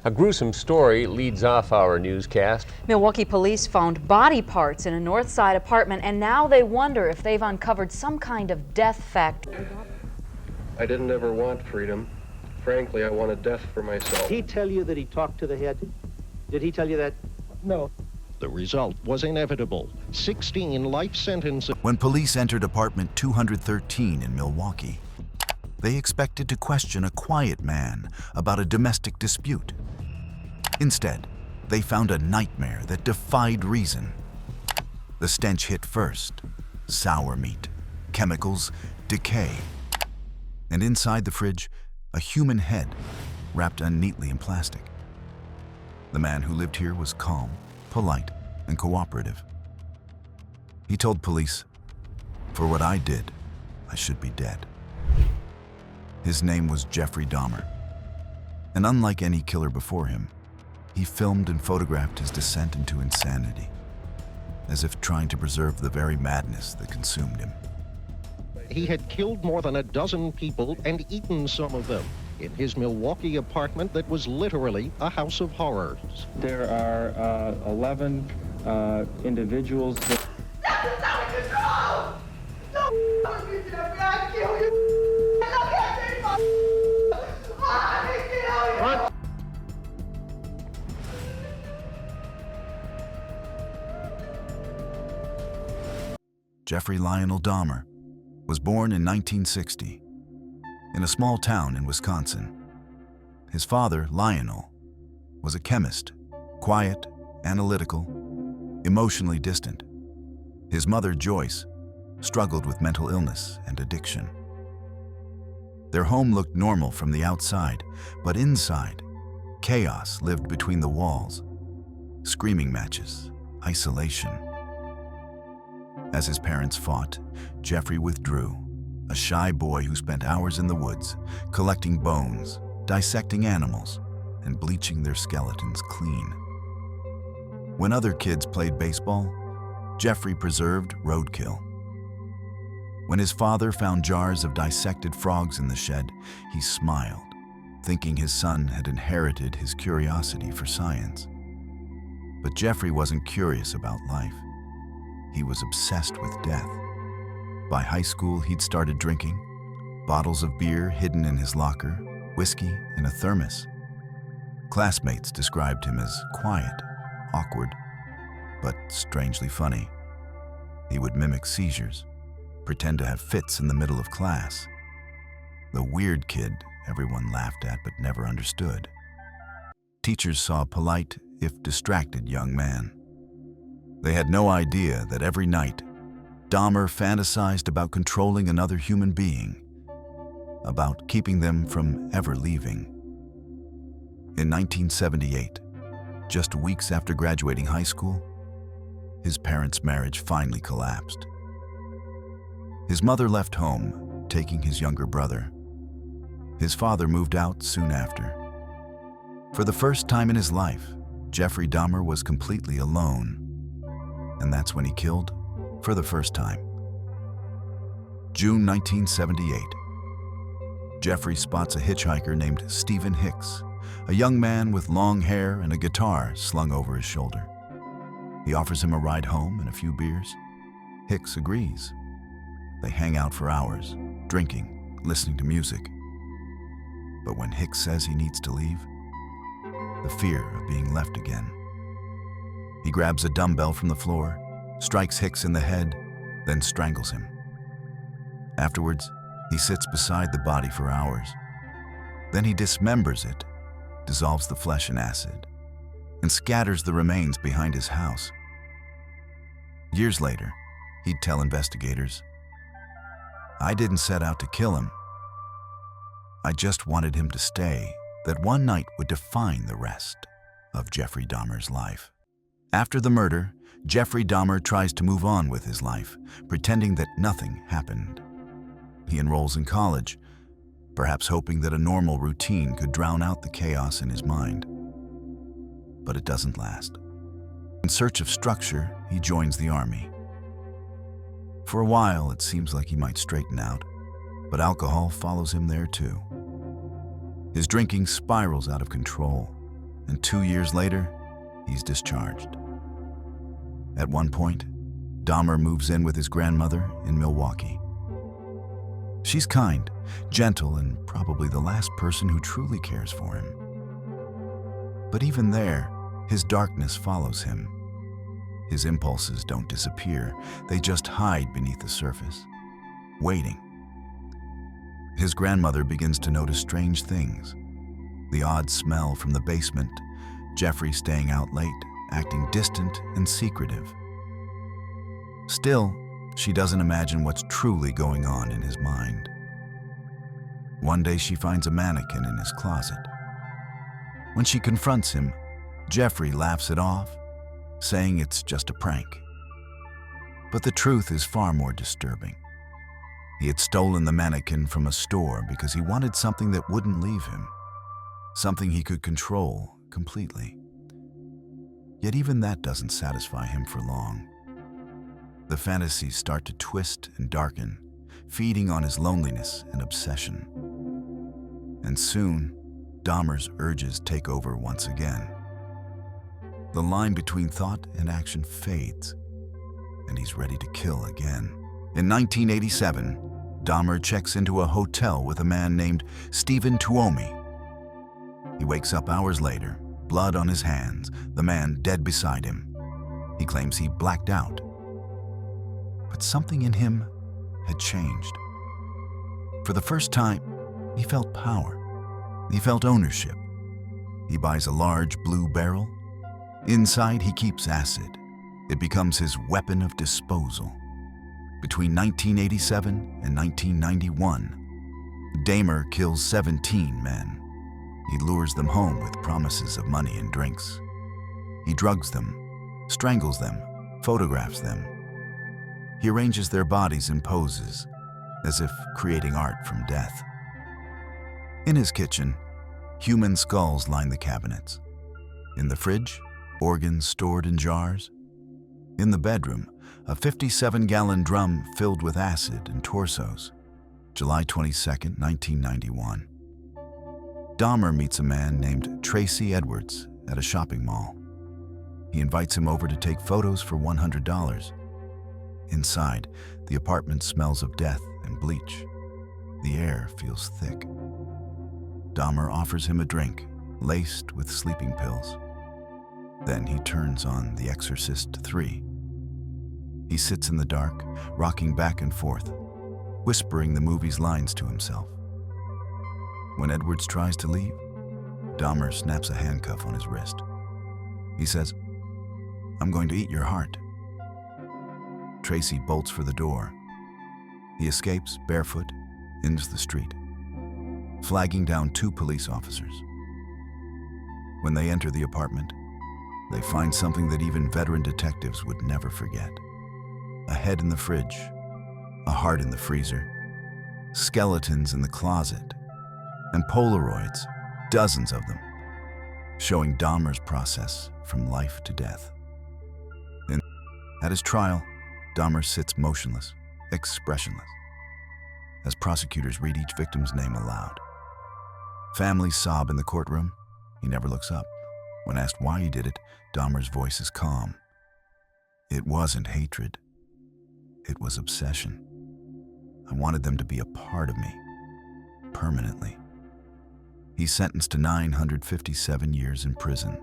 A gruesome story leads off our newscast. Milwaukee police found body parts in a north side apartment, and now they wonder if they've uncovered some kind of death factor. I didn't ever want freedom. Frankly, I wanted death for myself. Did he tell you that he talked to the head? Did he tell you that? No. The result was inevitable. 16 life sentences. When police entered apartment 213 in Milwaukee, they expected to question a quiet man about a domestic dispute. Instead, they found a nightmare that defied reason. The stench hit first: sour meat, chemicals, decay. And inside the fridge, a human head wrapped unneatly in plastic. The man who lived here was calm, polite, and cooperative. He told police, "For what I did, I should be dead." His name was Jeffrey Dahmer, and unlike any killer before him, he filmed and photographed his descent into insanity, as if trying to preserve the very madness that consumed him. He had killed more than a dozen people and eaten some of them in his Milwaukee apartment that was literally a house of horrors. There are 11 individuals that... That's not control! Don't me, Jeffrey! I kill you! I can't take I kill you! What? Jeffrey Lionel Dahmer was born in 1960 in a small town in Wisconsin. His father, Lionel, was a chemist, quiet, analytical, emotionally distant. His mother, Joyce, struggled with mental illness and addiction. Their home looked normal from the outside, but inside, chaos lived between the walls. Screaming matches, isolation. As his parents fought, Jeffrey withdrew, a shy boy who spent hours in the woods, collecting bones, dissecting animals, and bleaching their skeletons clean. When other kids played baseball, Jeffrey preserved roadkill. When his father found jars of dissected frogs in the shed, he smiled, thinking his son had inherited his curiosity for science. But Jeffrey wasn't curious about life. He was obsessed with death. By high school, he'd started drinking, bottles of beer hidden in his locker, whiskey in a thermos. Classmates described him as quiet, awkward, but strangely funny. He would mimic seizures, pretend to have fits in the middle of class. The weird kid everyone laughed at but never understood. Teachers saw a polite, if distracted, young man. They had no idea that every night, Dahmer fantasized about controlling another human being, about keeping them from ever leaving. In 1978, just weeks after graduating high school, his parents' marriage finally collapsed. His mother left home, taking his younger brother. His father moved out soon after. For the first time in his life, Jeffrey Dahmer was completely alone. And that's when he killed for the first time. June 1978. Jeffrey spots a hitchhiker named Stephen Hicks, a young man with long hair and a guitar slung over his shoulder. He offers him a ride home and a few beers. Hicks agrees. They hang out for hours, drinking, listening to music. But when Hicks says he needs to leave, the fear of being left again. He grabs a dumbbell from the floor, strikes Hicks in the head, then strangles him. Afterwards, he sits beside the body for hours. Then he dismembers it, dissolves the flesh in acid, and scatters the remains behind his house. Years later, he'd tell investigators, "I didn't set out to kill him. I just wanted him to stay, that one night would define the rest of Jeffrey Dahmer's life." After the murder, Jeffrey Dahmer tries to move on with his life, pretending that nothing happened. He enrolls in college, perhaps hoping that a normal routine could drown out the chaos in his mind. But it doesn't last. In search of structure, he joins the army. For a while, it seems like he might straighten out, but alcohol follows him there too. His drinking spirals out of control, and 2 years later, he's discharged. At one point, Dahmer moves in with his grandmother in Milwaukee. She's kind, gentle, and probably the last person who truly cares for him. But even there, his darkness follows him. His impulses don't disappear, they just hide beneath the surface, waiting. His grandmother begins to notice strange things. The odd smell from the basement, Jeffrey staying out late, acting distant and secretive. Still, she doesn't imagine what's truly going on in his mind. One day she finds a mannequin in his closet. When she confronts him, Jeffrey laughs it off, saying it's just a prank. But the truth is far more disturbing. He had stolen the mannequin from a store because he wanted something that wouldn't leave him, something he could control completely. Yet even that doesn't satisfy him for long. The fantasies start to twist and darken, feeding on his loneliness and obsession. And soon, Dahmer's urges take over once again. The line between thought and action fades, and he's ready to kill again. In 1987, Dahmer checks into a hotel with a man named Stephen Tuomi. He wakes up hours later, blood on his hands, the man dead beside him. He claims he blacked out. But something in him had changed. For the first time, he felt power. He felt ownership. He buys a large blue barrel. Inside, he keeps acid. It becomes his weapon of disposal. Between 1987 and 1991, Dahmer kills 17 men. He lures them home with promises of money and drinks. He drugs them, strangles them, photographs them. He arranges their bodies in poses, as if creating art from death. In his kitchen, human skulls line the cabinets. In the fridge, organs stored in jars. In the bedroom, a 57-gallon drum filled with acid and torsos. July 22, 1991. Dahmer meets a man named Tracy Edwards at a shopping mall. He invites him over to take photos for $100. Inside, the apartment smells of death and bleach. The air feels thick. Dahmer offers him a drink, laced with sleeping pills. Then he turns on The Exorcist 3. He sits in the dark, rocking back and forth, whispering the movie's lines to himself. When Edwards tries to leave, Dahmer snaps a handcuff on his wrist. He says, "I'm going to eat your heart." Tracy bolts for the door. He escapes barefoot into the street, flagging down 2 police officers. When they enter the apartment, they find something that even veteran detectives would never forget. A head in the fridge, a heart in the freezer, skeletons in the closet, and Polaroids, dozens of them, showing Dahmer's process from life to death. At his trial, Dahmer sits motionless, expressionless, as prosecutors read each victim's name aloud. Families sob in the courtroom. He never looks up. When asked why he did it, Dahmer's voice is calm. It wasn't hatred. It was obsession. I wanted them to be a part of me, permanently. He's sentenced to 957 years in prison.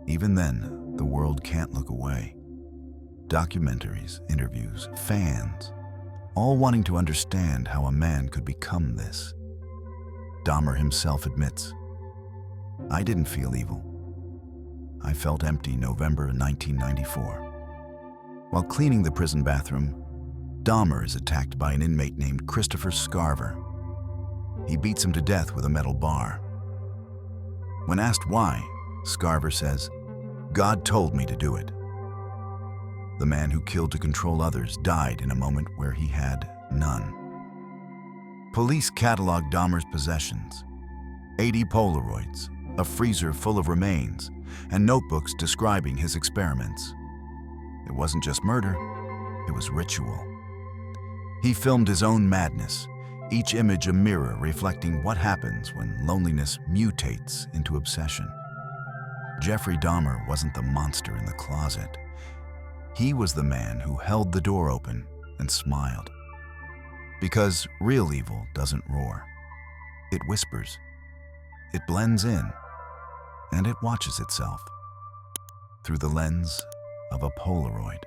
Even then, the world can't look away. Documentaries, interviews, fans, all wanting to understand how a man could become this. Dahmer himself admits, "I didn't feel evil. I felt empty." November 1994. While cleaning the prison bathroom, Dahmer is attacked by an inmate named Christopher Scarver. He beats him to death with a metal bar. When asked why, Scarver says, "God told me to do it." The man who killed to control others died in a moment where he had none. Police cataloged Dahmer's possessions: 80 Polaroids, a freezer full of remains, and notebooks describing his experiments. It wasn't just murder, it was ritual. He filmed his own madness, each image a mirror reflecting what happens when loneliness mutates into obsession. Jeffrey Dahmer wasn't the monster in the closet. He was the man who held the door open and smiled. Because real evil doesn't roar. It whispers. It blends in. And it watches itself through the lens of a Polaroid.